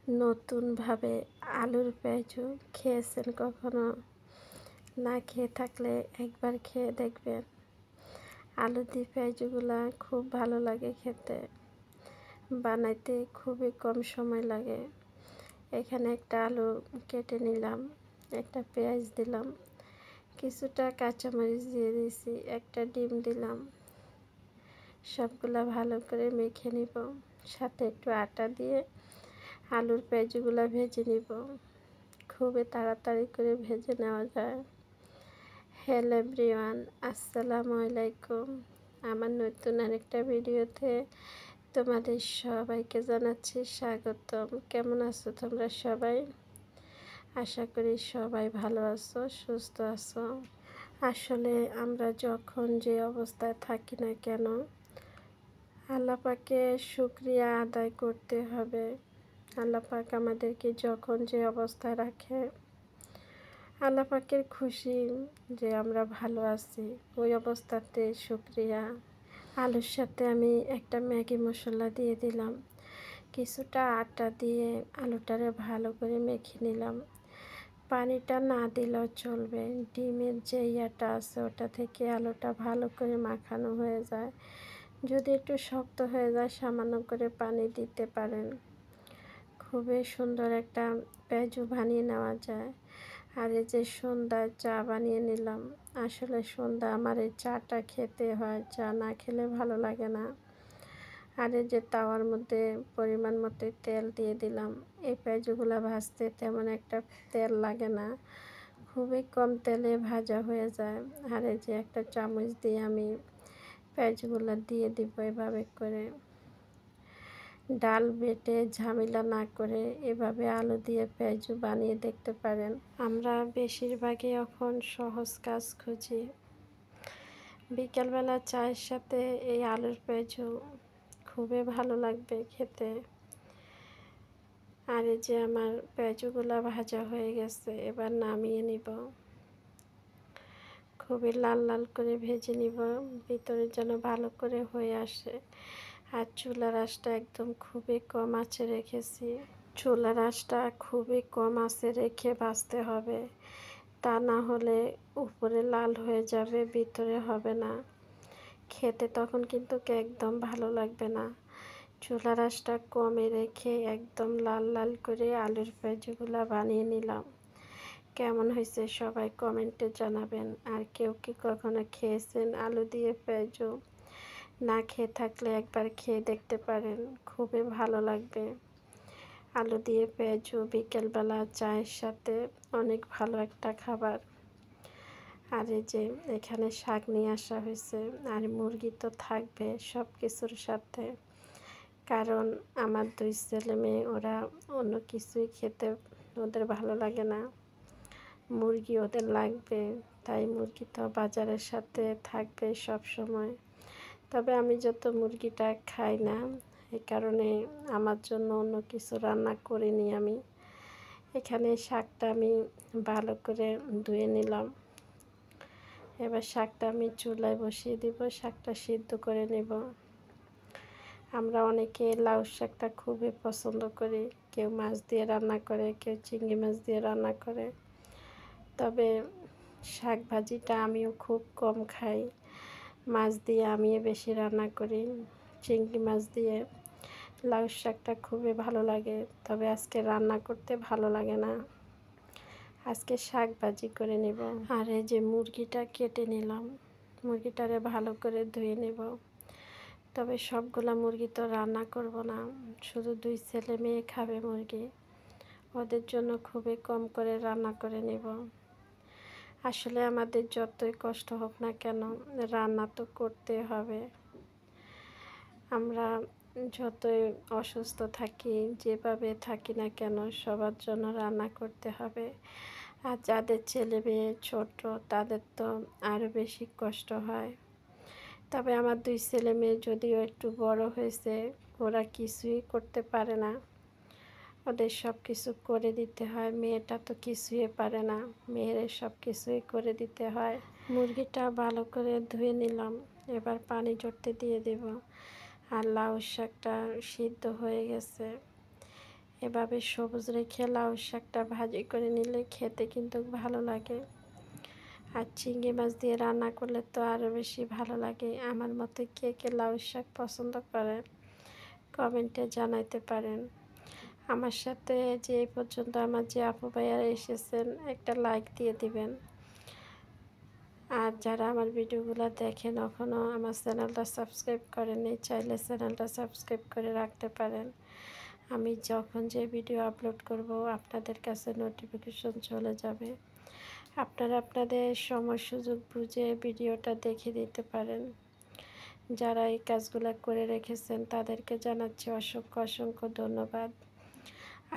নতুনভাবে আলুর পেঁয়াজু খেয়েছেন কখনো? না খেয়ে থাকলে একবার খেয়ে দেখবেন। আলু দিয়ে পেঁয়াজুগুলা খুব ভালো লাগে খেতে, বানাইতে খুবই কম সময় লাগে। এখানে একটা আলু কেটে নিলাম, একটা পেঁয়াজ দিলাম, কিছুটা কাঁচামরিচ দিয়ে দিয়েছি, একটা ডিম দিলাম। সবগুলা ভালো করে মেখে নিব, সাথে একটু আটা দিয়ে আলুর পেঁয়াজগুলো ভেজে নিব। খুবই তাড়াতাড়ি করে ভেজে নেওয়া যায়। হ্যালো এভরিওয়ান, আসসালামু আলাইকুম। আমার নতুন আরেকটা ভিডিওতে তোমাদের সবাইকে জানাচ্ছি স্বাগতম। কেমন আছো তোমরা সবাই? আশা করি সবাই ভালো আছো, সুস্থ আছো। আসলে আমরা যখন যে অবস্থায় থাকি না কেন, আল্লাহ পাকের শুকরিয়া আদায় করতে হবে। আল্লাহ পাক আমাদেরকে যখন যে অবস্থায় রাখে, আল্লাহ পাকের খুশি যে আমরা ভালো আছি, ওই অবস্থাতে শুকরিয়া। আলুর সাথে আমি একটা ম্যাগি মশলা দিয়ে দিলাম, কিছুটা আটা দিয়ে আলুটারে ভালো করে মেখে নিলাম। পানিটা না দিলেও চলবে, ডিমের যে ইয়াটা আছে ওটা থেকে আলুটা ভালো করে মাখানো হয়ে যায়। যদি একটু শক্ত হয়ে যায় সামান্য করে পানি দিতে পারেন। খুবই সুন্দর একটা পেঁয়াজু বানিয়ে নেওয়া যায়। আর এই যে সন্ধ্যায় চা বানিয়ে নিলাম। আসলে সন্ধ্যা আমার এই চাটা খেতে হয়, চা না খেলে ভালো লাগে না। আর এই যে তাওয়ার মধ্যে পরিমাণ মতো তেল দিয়ে দিলাম। এই পেঁয়াজুগুলো ভাজতে তেমন একটা তেল লাগে না, খুবই কম তেলে ভাজা হয়ে যায়। আর এই যে একটা চামচ দিয়ে আমি পেঁয়াজগুলো দিয়ে দিব এভাবে করে। ডাল বেটে ঝামেলা না করে এভাবে আলু দিয়ে পেঁয়াজু বানিয়ে দেখতে পারেন। আমরা বেশিরভাগই এখন সহজ কাজ খুঁজি। বিকেলবেলা চায়ের সাথে এই আলুর পেঁয়াজু খুবই ভালো লাগবে খেতে। আর এই যে আমার পেঁয়াজুগুলো ভাজা হয়ে গেছে, এবার নামিয়ে নিব। খুবই লাল লাল করে ভেজে নিব, ভিতরে যেন ভালো করে হয়ে আসে। আর চুলার আঁচটা একদম খুবই কম আঁচে রেখেছি। চুলার আঁচটা খুবই কম আঁচে রেখে ভাজতে হবে, তা না হলে উপরে লাল হয়ে যাবে, ভিতরে হবে না। খেতে তখন কিন্তু একদম ভালো লাগবে না। চুলার আঁচটা কমে রেখে একদম লাল লাল করে আলুর পেঁয়াজুগুলা বানিয়ে নিলাম। কেমন হয়েছে সবাই কমেন্টে জানাবেন। আর কেউ কি কখনো খেয়েছেন আলু দিয়ে পেঁয়াজু? না খেয়ে থাকলে একবার খেয়ে দেখতে পারেন, খুবই ভালো লাগবে। আলু দিয়ে পেঁয়াজু বিকেলবেলা চায়ের সাথে অনেক ভালো একটা খাবার। আর এই যে এখানে শাক নিয়ে আসা হয়েছে, আর মুরগি তো থাকবে সব কিছুর সাথে। কারণ আমার 2 ছেলে মেয়ে, ওরা অন্য কিছুই খেতে ওদের ভালো লাগে না, মুরগি ওদের লাগবে। তাই মুরগি তো বাজারের সাথে থাকবে সব সময়। তবে আমি যত মুরগিটা খাই না, এই কারণে আমার জন্য অন্য কিছু রান্না করিনি আমি। এখানে শাকটা আমি ভালো করে ধুয়ে নিলাম। এবার শাকটা আমি চুলায় বসিয়ে দিব, শাকটা সিদ্ধ করে নেব। আমরা অনেকে লাউ শাকটা খুবই পছন্দ করি, কেউ মাছ দিয়ে রান্না করে, কেউ চিংড়ি মাছ দিয়ে রান্না করে। তবে শাক ভাজিটা আমিও খুব কম খাই, মাছ দিয়ে আমিও বেশি রান্না করি। চিংড়ি মাছ দিয়ে লাউ শাকটা খুবই ভালো লাগে, তবে আজকে রান্না করতে ভালো লাগে না, আজকে শাক ভাজি করে নেব। আর এই যে মুরগিটা কেটে নিলাম, মুরগিটারে ভালো করে ধুয়ে নেব। তবে সবগুলা মুরগি তো রান্না করব না, শুধু 2 ছেলে মেয়ে খাবে মুরগি, ওদের জন্য খুবই কম করে রান্না করে নেব। আসলে আমাদের যতই কষ্ট হোক না কেন, রান্না তো করতে হবে। আমরা যতই অসুস্থ থাকি, যেভাবে থাকি না কেন, সবার জন্য রান্না করতে হবে। আর যাদের ছেলে মেয়ে ছোট, তাদের তো আরও বেশি কষ্ট হয়। তবে আমার 2 ছেলে মেয়ে যদিও একটু বড় হয়েছে, ওরা কিছুই করতে পারে না, ওদের সব কিছু করে দিতে হয়। মেয়েটা তো কিছুই পারে না, মেয়ের সব কিছুই করে দিতে হয়। মুরগিটা ভালো করে ধুয়ে নিলাম, এবার পানি ঝরতে দিয়ে দেব। আর লাউ শাকটা সিদ্ধ হয়ে গেছে, এভাবে সবুজ রেখে লাউ শাকটা ভাজি করে নিলে খেতে কিন্তু ভালো লাগে। আর চিংড়ি মাছ দিয়ে রান্না করলে তো আরও বেশি ভালো লাগে। আমার মতে কে কে লাউ শাক পছন্দ করেন কমেন্টে জানাইতে পারেন। আমার সাথে যে এই পর্যন্ত আমার যে আপু ভাইয়ারা এসেছেন একটা লাইক দিয়ে দিবেন। আর যারা আমার ভিডিওগুলো দেখেন এখনও আমার চ্যানেলটা সাবস্ক্রাইব করেননি, চাইলে চ্যানেলটা সাবস্ক্রাইব করে রাখতে পারেন। আমি যখন যে ভিডিও আপলোড করব আপনাদের কাছে নোটিফিকেশন চলে যাবে। আপনারা আপনাদের সময় সুযোগ বুঝে ভিডিওটা দেখে দিতে পারেন। যারা এই কাজগুলো করে রেখেছেন তাদেরকে জানাচ্ছি অসংখ্য অসংখ্য ধন্যবাদ।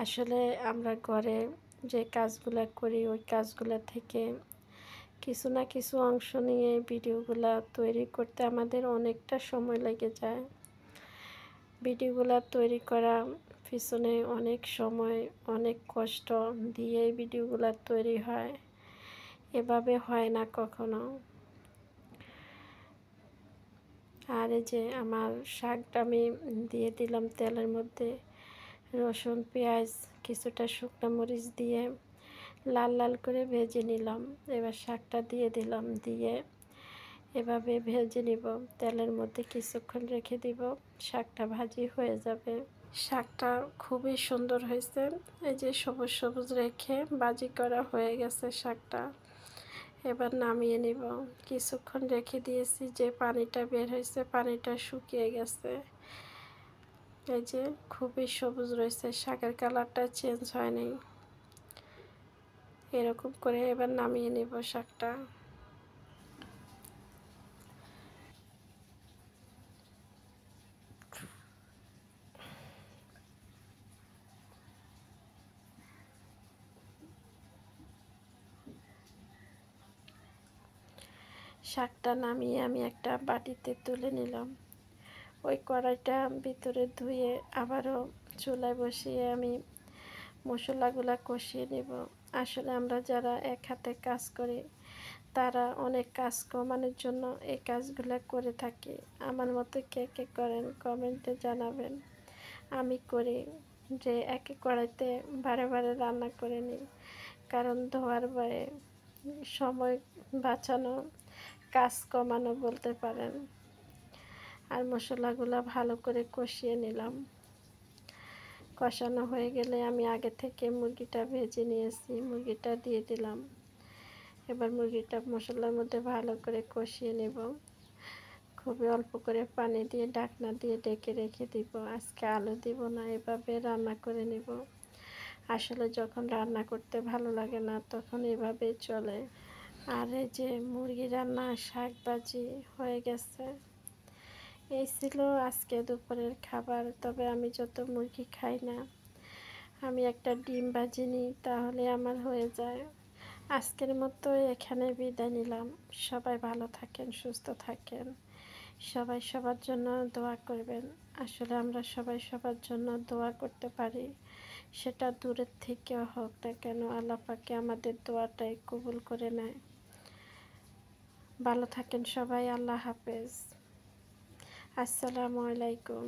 আসলে আমরা ঘরে যে কাজগুলো করি ওই কাজগুলো থেকে কিছু না কিছু অংশ নিয়ে ভিডিওগুলো তৈরি করতে আমাদের অনেকটা সময় লেগে যায়। ভিডিওগুলো তৈরি করা পিছনে অনেক সময় অনেক কষ্ট দিয়ে ভিডিওগুলো তৈরি হয়, এভাবে হয় না কখনো। আর এই যে আমার শাকটা আমি দিয়ে দিলাম তেলের মধ্যে, রসুন পেঁয়াজ কিছুটা শুকনো মরিচ দিয়ে লাল লাল করে ভেজে নিলাম। এবার শাকটা দিয়ে দিলাম, দিয়ে এভাবে ভেজে নিব। তেলের মধ্যে কিছুক্ষণ রেখে দিব, শাকটা ভাজি হয়ে যাবে। শাকটা খুবই সুন্দর হয়েছে। এই যে সবুজ সবুজ রেখে ভাজি করা হয়ে গেছে শাকটা। এবার নামিয়ে নিব। কিছুক্ষণ রেখে দিয়েছি, যে পানিটা বের হয়েছে পানিটা শুকিয়ে গেছে। এই যে খুবই সবুজ রয়েছে, শাকের কালারটা চেঞ্জ হয়নি। এরকম করে এবার নামিয়ে নেব শাকটা। শাকটা নামিয়ে আমি একটা বাটিতে তুলে নিলাম। ওই কড়াইটা ভিতরে ধুয়ে আবারও চুলায় বসিয়ে আমি মশলাগুলো কষিয়ে নেব। আসলে আমরা যারা এক হাতে কাজ করি তারা অনেক কাজ কমানোর জন্য এই কাজগুলো করে থাকি। আমার মতো কে কে করেন কমেন্টে জানাবেন। আমি করি যে একই কড়াইতে বারে বারে রান্না করে নিই, কারণ ধোয়ার ভয়ে সময় বাঁচানো, কাজ কমানো বলতে পারেন। আর মশলাগুলো ভালো করে কষিয়ে নিলাম। কষানো হয়ে গেলে আমি আগে থেকে মুরগিটা ভেজে নিয়েছি, মুরগিটা দিয়ে দিলাম। এবার মুরগিটা মশলার মধ্যে ভালো করে কষিয়ে নেব। খুবই অল্প করে পানি দিয়ে ঢাকনা দিয়ে ঢেকে রেখে দিব। আজকে আলু দিব না, এভাবে রান্না করে নেব। আসলে যখন রান্না করতে ভালো লাগে না তখন এভাবে চলে। আর এই যে মুরগি রান্না শাক ভাজি হয়ে গেছে। এই ছিল আজকে দুপুরের খাবার। তবে আমি যত মুরগি খাই না, আমি একটা ডিম ভাজি নিই তাহলে আমার হয়ে যায়। আজকের মতো এখানে বিদায় নিলাম। সবাই ভালো থাকেন, সুস্থ থাকেন। সবাই সবার জন্য দোয়া করবেন। আসলে আমরা সবাই সবার জন্য দোয়া করতে পারি, সেটা দূরের থেকেও হোক না কেন, আল্লাহ পাকে আমাদের দোয়াটাই কবুল করে নেয়। ভালো থাকেন সবাই। আল্লাহ হাফেজ। আসসালামু আলাইকুম।